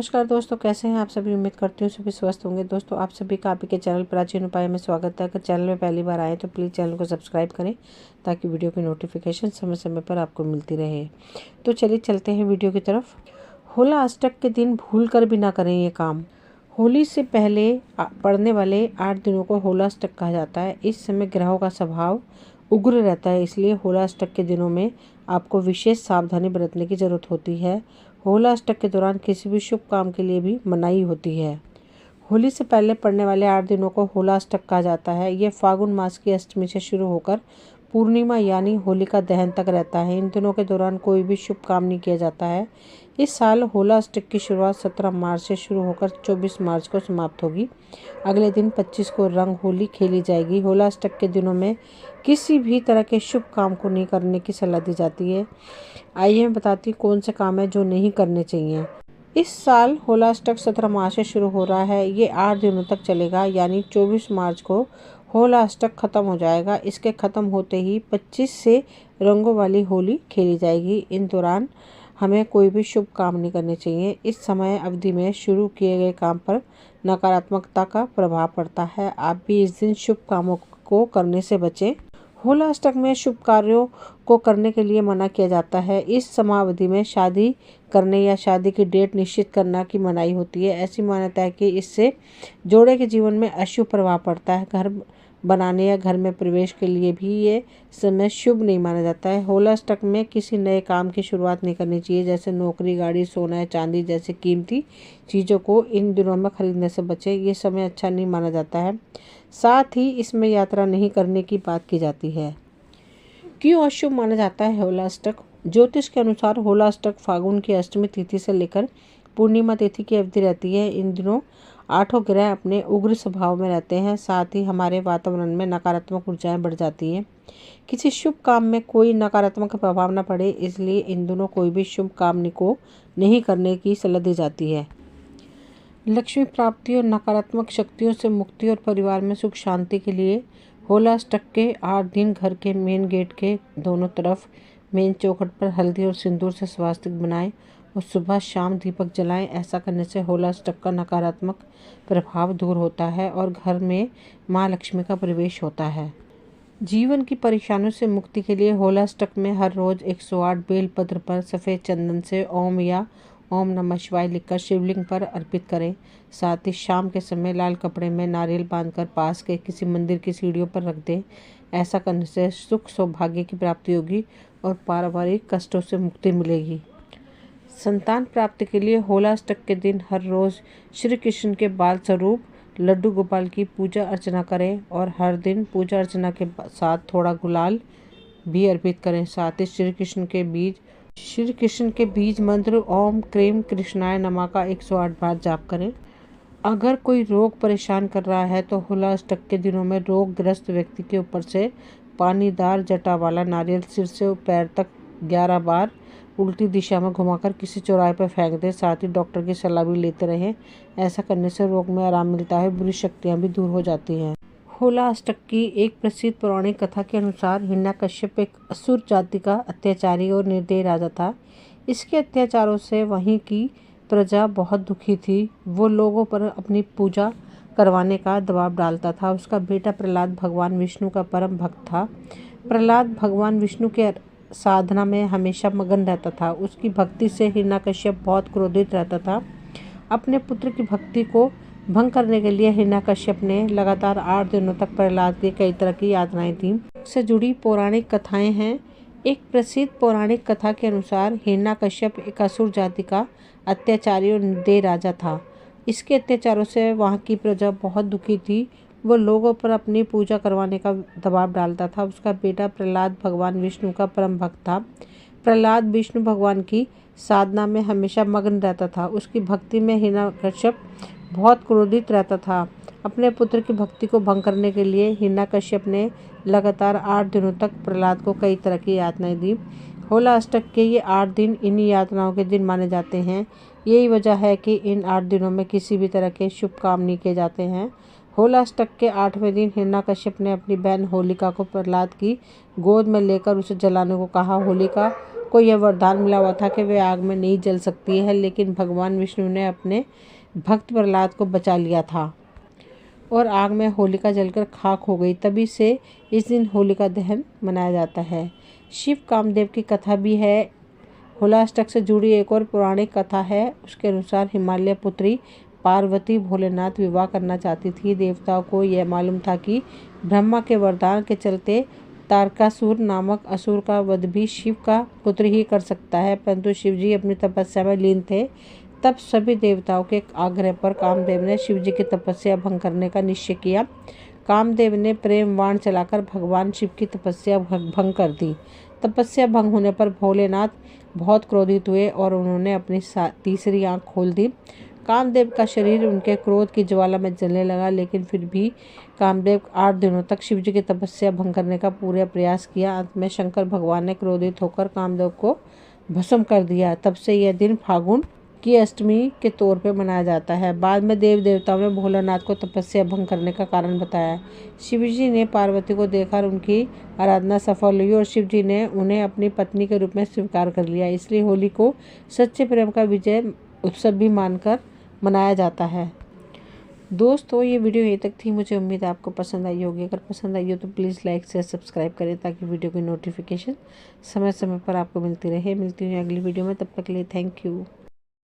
नमस्कार दोस्तों, कैसे हैं आप सभी। उम्मीद करती हूँ सभी स्वस्थ होंगे। दोस्तों, आप सभी का आपके चैनल प्राचीन उपाय में स्वागत है। अगर चैनल में पहली बार आए तो प्लीज़ चैनल को सब्सक्राइब करें ताकि वीडियो की नोटिफिकेशन समय समय पर आपको मिलती रहे। तो चलिए चलते हैं वीडियो की तरफ। होला अष्टक के दिन भूल कर भी ना करें ये काम। होली से पहले पड़ने वाले 8 दिनों को होला अष्टक कहा जाता है। इस समय ग्रहों का स्वभाव उग्र रहता है, इसलिए होला अष्टक के दिनों में आपको विशेष सावधानी बरतने की जरूरत होती है। होला अष्टक के दौरान किसी भी शुभ काम के लिए भी मनाही होती है। होली से पहले पड़ने वाले 8 दिनों को होला अष्टक कहा जाता है। ये फागुन मास की अष्टमी से शुरू होकर पूर्णिमा यानी होलिका दहन तक रहता है। इन दिनों के दौरान कोई भी शुभ काम नहीं किया जाता है। इस साल होला अष्टक की शुरुआत 17 मार्च से शुरू होकर 24 मार्च को समाप्त होगी। अगले दिन 25 को रंग होली खेली जाएगी। होला अष्टक के दिनों में किसी भी तरह के शुभ काम को नहीं करने की सलाह दी जाती है। आइए मैं बताती हूँ कौन से काम है जो नहीं करने चाहिए। इस साल होला अष्टक 17 मार्च से शुरू हो रहा है। ये 8 दिनों तक चलेगा, यानी 24 मार्च को होला अष्टक खत्म हो जाएगा। इसके खत्म होते ही 25 से रंगों वाली होली खेली जाएगी। इन दौरान हमें कोई भी शुभ काम नहीं करने चाहिए। इस समय अवधि में शुरू किए गए काम पर नकारात्मकता का प्रभाव पड़ता है। आप भी इस दिन शुभ कामों को करने से बचें। होला अष्टक में शुभ कार्यों को करने के लिए मना किया जाता है। इस समावधि में शादी करने या शादी की डेट निश्चित करना की मनाही होती है। ऐसी मान्यता है कि इससे जोड़े के जीवन में अशुभ प्रभाव पड़ता है। घर बनाने या घर में प्रवेश के लिए भी ये समय शुभ नहीं माना जाता है। होला अष्टक में किसी नए काम की शुरुआत नहीं करनी चाहिए, जैसे नौकरी, गाड़ी, सोना या चांदी जैसे कीमती चीज़ों को इन दिनों में खरीदने से बचें। ये समय अच्छा नहीं माना जाता है। साथ ही इसमें यात्रा नहीं करने की बात की जाती है। क्यों अशुभ माना जाता है होला अष्टक? ज्योतिष के अनुसार होला अष्टक फागुन की अष्टमी तिथि से लेकर पूर्णिमा तिथि की अवधि रहती है। इन दिनों 8 ग्रह अपने उग्र स्वभाव में रहते हैं। साथ ही हमारे वातावरण में नकारात्मक ऊर्जाएं बढ़ जाती हैं। किसी शुभ काम में कोई नकारात्मक प्रभाव न पड़े, इसलिए इन दिनों कोई भी शुभ काम को नहीं करने की सलाह दी जाती है। लक्ष्मी प्राप्ति और नकारात्मक शक्तियों से मुक्ति और परिवार में सुख शांति के लिए होला अष्टक के 8 दिन घर के मेन गेट के दोनों तरफ मेन चौखट पर हल्दी और सिंदूर से स्वास्तिक बनाएं और सुबह शाम दीपक जलाएं। ऐसा करने से होला अष्टक का नकारात्मक प्रभाव दूर होता है और घर में माँ लक्ष्मी का प्रवेश होता है। जीवन की परेशानियों से मुक्ति के लिए होला अष्टक में हर रोज 108 बेलपत्र पर सफ़ेद चंदन से ओम या ओम नमः शिवाय लिखकर शिवलिंग पर अर्पित करें। साथ ही शाम के समय लाल कपड़े में नारियल बांधकर पास के किसी मंदिर की सीढ़ियों पर रख दें। ऐसा करने से सुख सौभाग्य की प्राप्ति होगी और पारिवारिक कष्टों से मुक्ति मिलेगी। संतान प्राप्ति के लिए होला अष्टक के दिन हर रोज श्री कृष्ण के बाल स्वरूप लड्डू गोपाल की पूजा अर्चना करें और हर दिन पूजा अर्चना के साथ थोड़ा गुलाल भी अर्पित करें। साथ ही श्री कृष्ण के बीज मंत्र ओम क्रीम कृष्णाय नमः का 108 बार जाप करें। अगर कोई रोग परेशान कर रहा है तो होला अष्टक के दिनों में रोगग्रस्त व्यक्ति के ऊपर से पानीदार जटा वाला नारियल सिर से पैर तक 11 बार उल्टी दिशा में घुमाकर किसी चौराहे पर फेंक दें। साथ ही डॉक्टर की सलाह भी लेते रहें। ऐसा करने से रोग में आराम मिलता है, बुरी शक्तियाँ भी दूर हो जाती हैं। होला अष्टक की एक प्रसिद्ध पौराणिक कथा के अनुसार हिरण्यकश्यप एक असुर जाति का अत्याचारी और निर्दयी राजा था। इसके अत्याचारों से वहीं की प्रजा बहुत दुखी थी। वो लोगों पर अपनी पूजा करवाने का दबाव डालता था। उसका बेटा प्रहलाद भगवान विष्णु का परम भक्त था। प्रहलाद भगवान विष्णु के साधना में हमेशा मगन रहता था। उसकी भक्ति से हिरण्यकश्यप बहुत क्रोधित रहता था। अपने पुत्र की भक्ति को भंग करने के लिए हिरण्यकश्यप ने लगातार 8 दिनों तक प्रहलाद की कई तरह की यातनाएं दी। से जुड़ी पौराणिक कथाएं हैं। एक प्रसिद्ध पौराणिक कथा के अनुसार हिरण्यकश्यप एक असुर जाति का अत्याचारी और निर्दयी राजा था। इसके अत्याचारों से वहाँ की प्रजा बहुत दुखी थी। वो लोगों पर अपनी पूजा करवाने का दबाव डालता था। उसका बेटा प्रहलाद भगवान विष्णु का परम भक्त था। प्रहलाद विष्णु भगवान की साधना में हमेशा मग्न रहता था। उसकी भक्ति में हिरण्यकश्यप बहुत क्रोधित रहता था। अपने पुत्र की भक्ति को भंग करने के लिए हिरण्यकश्यप ने लगातार 8 दिनों तक प्रहलाद को कई तरह की यातनाएं दी। होला अष्टक के ये 8 दिन इन्हीं यातनाओं के दिन माने जाते हैं। यही वजह है कि इन 8 दिनों में किसी भी तरह के शुभ काम नहीं किए जाते हैं। होला अष्टक के 8वें दिन हिरण्यकश्यप ने अपनी बहन होलिका को प्रहलाद की गोद में लेकर उसे जलाने को कहा। होलिका को यह वरदान मिला हुआ था कि वे आग में नहीं जल सकती है, लेकिन भगवान विष्णु ने अपने भक्त प्रहलाद को बचा लिया था और आग में होलिका जलकर खाक हो गई। तभी से इस दिन होलिका दहन मनाया जाता है। शिव कामदेव की कथा भी है। होलाष्टक से जुड़ी एक और पौराणिक कथा है। उसके अनुसार हिमालय पुत्री पार्वती भोलेनाथ विवाह करना चाहती थी। देवताओं को यह मालूम था कि ब्रह्मा के वरदान के चलते तारकासुर नामक असुर का वध भी शिव का पुत्र ही कर सकता है, परंतु शिवजी अपनी तपस्या में लीन थे। तब सभी देवताओं के आग्रह पर कामदेव ने शिवजी की तपस्या भंग करने का निश्चय किया। कामदेव ने प्रेम बाण चलाकर भगवान शिव की तपस्या भंग कर दी। तपस्या भंग होने पर भोलेनाथ बहुत क्रोधित हुए और उन्होंने अपनी तीसरी आंख खोल दी। कामदेव का शरीर उनके क्रोध की ज्वाला में जलने लगा, लेकिन फिर भी कामदेव 8 दिनों तक शिवजी की तपस्या भंग करने का पूरा प्रयास किया। अंत में शंकर भगवान ने क्रोधित होकर कामदेव को भस्म कर दिया। तब से यह दिन फागुन की अष्टमी के तौर पर मनाया जाता है। बाद में देव देवताओं ने भोलेनाथ को तपस्या भंग करने का कारण बताया। शिवजी ने पार्वती को देखकर उनकी आराधना सफल हुई और शिवजी ने उन्हें अपनी पत्नी के रूप में स्वीकार कर लिया। इसलिए होली को सच्चे प्रेम का विजय उत्सव भी मानकर मनाया जाता है। दोस्तों, ये वीडियो यहीं तक थी। मुझे उम्मीद है आपको पसंद आई होगी। अगर पसंद आई हो तो प्लीज़ लाइक शेयर सब्सक्राइब करें ताकि वीडियो की नोटिफिकेशन समय समय पर आपको मिलती रहे। मिलती हूँ अगली वीडियो में, तब तक के लिए थैंक यू।